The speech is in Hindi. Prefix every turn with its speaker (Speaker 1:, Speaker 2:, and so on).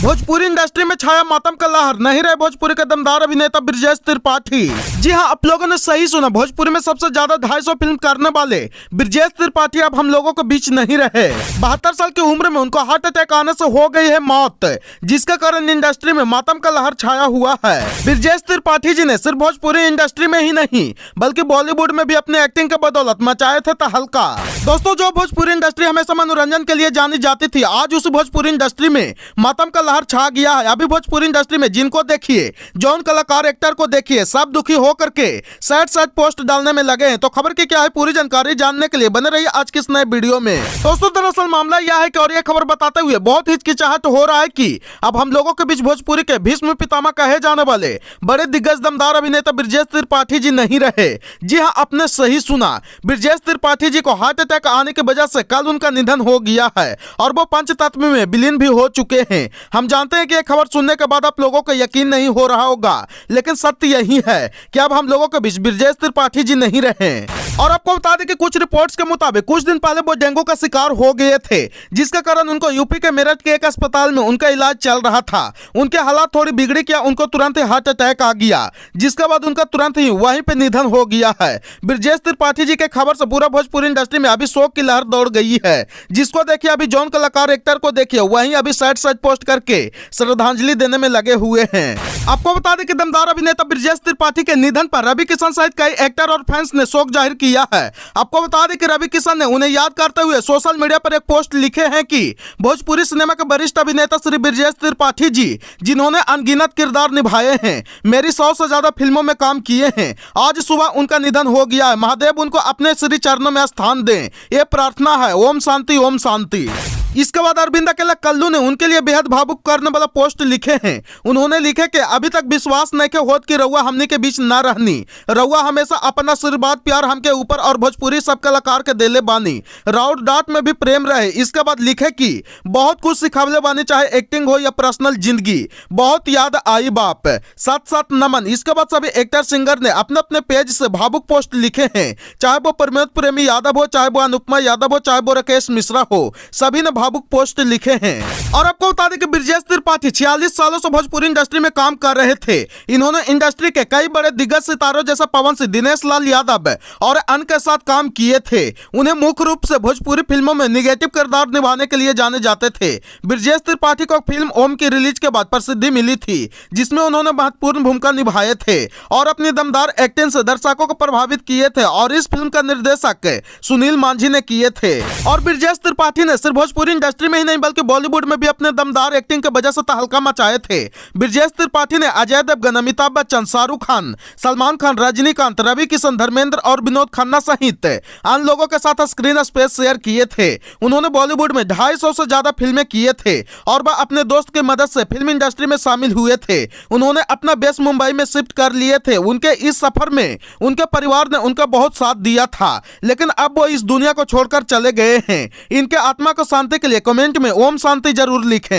Speaker 1: भोजपुरी इंडस्ट्री में छाया मातम का लहर, नहीं रहे भोजपुरी के दमदार अभिनेता ब्रजेश त्रिपाठी। जी हां, आप लोगों ने सही सुना, भोजपुरी में सबसे ज्यादा 250 फिल्म करने वाले ब्रजेश त्रिपाठी अब हम लोगों के बीच नहीं रहे। 72 साल की उम्र में उनको हार्ट अटैक आने से हो गई है मौत, जिसके कारण इंडस्ट्री में मातम का लहर छाया हुआ है। ब्रजेश त्रिपाठी जी ने सिर्फ भोजपुरी इंडस्ट्री में ही नहीं बल्कि बॉलीवुड में भी अपने एक्टिंग के बदौलत मचाए थे तहलका। दोस्तों, जो भोजपुरी इंडस्ट्री हमेशा मनोरंजन के लिए जानी जाती थी, आज उस भोजपुरी इंडस्ट्री में मातम का लहर छा गया है। अभी भोजपुरी इंडस्ट्री में जिनको देखिए, जौन कलाकार एक्टर को देखिए, सब दुखी होकर के सैड पोस्ट डालने में लगे हैं। तो खबर की क्या है, पूरी जानकारी जानने के लिए बने रहिए आज के इस नए वीडियो में। दोस्तों, दरअसल मामला यह है कि और यह खबर बताते हुए बहुत हिचकिचाहट हो रहा है कि अब हम लोगों के बीच भोजपुरी के भीष्म पितामह कहे जाने वाले बड़े दिग्गज दमदार अभिनेता ब्रजेश त्रिपाठी जी नहीं रहे। जी हाँ, आपने सही सुना, ब्रजेश त्रिपाठी जी को हार्ट अटैक आने की वजह से कल उनका निधन हो गया है और वो पंचतत्व में विलीन भी हो चुके हैं। हम जानते हैं कि यह खबर सुनने के बाद आप लोगों को यकीन नहीं हो रहा होगा, लेकिन सत्य यही है कि अब हम लोगों के बीच ब्रजेश त्रिपाठी जी नहीं रहे। और आपको बता दें कि कुछ रिपोर्ट्स के मुताबिक कुछ दिन पहले वो डेंगू का शिकार हो गए थे, जिसके कारण उनको यूपी के मेरठ के एक अस्पताल में उनका इलाज चल रहा था। उनके हालात थोड़ी बिगड़ी, क्या उनको तुरंत ही हार्ट अटैक आ गया, जिसके बाद उनका तुरंत ही वहीं पे निधन हो गया है। ब्रजेश त्रिपाठी जी के खबर से पूरा भोजपुरी इंडस्ट्री में अभी शोक की लहर दौड़ गई है। जिसको देखिए, अभी जौन कलाकार एक्टर को देखिए, वहीं अभी सैड पोस्ट करके श्रद्धांजलि देने में लगे हुए हैं। आपको बता दें कि दमदार अभिनेता ब्रजेश त्रिपाठी के निधन पर रवि किशन सहित कई एक्टर और फैंस ने शोक जाहिर किया है। आपको बता दें कि रवि किशन ने उन्हें याद करते हुए सोशल मीडिया पर एक पोस्ट लिखे हैं कि भोजपुरी सिनेमा के वरिष्ठ अभिनेता श्री ब्रजेश त्रिपाठी जी, जिन्होंने अनगिनत किरदार निभाए हैं, मेरी 100 से ज्यादा फिल्मों में काम किए हैं, आज सुबह उनका निधन हो गया है। महादेव उनको अपने श्री चरणों में स्थान दें, ये प्रार्थना है। ओम शांति, ओम शांति। इसके बाद अरविंद अकेला कल्लू ने उनके लिए बेहद भावुक करने वाला पोस्ट लिखे हैं। उन्होंने लिखे कि अभी तक विश्वास नहीं के होत कि रउआ हमने के बीच ना रहनी, रउआ हमेशा अपना आशीर्वाद प्यार हमके ऊपर और भोजपुरी सब कलाकार के देले बानी, राउत डांट में भी प्रेम रहे। इसके बाद लिखे कि बहुत कुछ सिखावले बानी, चाहे एक्टिंग हो या पर्सनल जिंदगी, बहुत याद आई बाप, साथ साथ नमन। इसके बाद सभी एक्टर सिंगर ने अपने अपने पेज से भावुक पोस्ट लिखे हैं, चाहे वो प्रमोद प्रेमी यादव हो, चाहे वो अनुपमा यादव हो, चाहे वो राकेश मिश्रा हो, सभी ने भावुक पोस्ट लिखे हैं। और आपको बता दें कि ब्रजेश त्रिपाठी 46 सालों से भोजपुरी इंडस्ट्री में काम कर रहे थे। इन्होंने इंडस्ट्री के कई बड़े दिग्गज सितारों जैसे पवन सिंह, दिनेश लाल यादव और अन्य के साथ काम किए थे। उन्हें मुख्य रूप से भोजपुरी फिल्मों में निगेटिव किरदार निभाने के लिए जाने जाते थे। ब्रजेश त्रिपाठी को फिल्म ओम की रिलीज के बाद प्रसिद्धि मिली थी, जिसमें उन्होंने महत्वपूर्ण भूमिका निभाए थे और अपनी दमदार एक्टिंग से दर्शकों को प्रभावित किए थे। और इस फिल्म का निर्देशक सुनील मांझी ने किए थे। और ब्रजेश त्रिपाठी ने सिर्फ भोजपुरी इंडस्ट्री में ही नहीं बल्कि बॉलीवुड में भी अपने दमदार एक्टिंग की वजह से तहलका मचाए थे। ब्रजेश त्रिपाठी ने अजय देवगन, अमिताभ बच्चन, शाहरुख खान, सलमान खान, रजनीकांत, रवि किशन, धर्मेंद्र और विनोद खन्ना सहित अन्य लोगों के साथ स्क्रीन स्पेस शेयर किए थे। उन्होंने बॉलीवुड में 250 से ज्यादा फिल्में किए थे और वह अपने दोस्त की मदद से फिल्म इंडस्ट्री में शामिल हुए थे। उन्होंने अपना बेस मुंबई में शिफ्ट कर लिए थे। उनके इस सफर में उनके परिवार ने उनका बहुत साथ दिया था, लेकिन अब वो इस दुनिया को छोड़कर चले गए हैं। इनके आत्मा को शांति के लिए कमेंट में ओम शांति जरूर लिखें।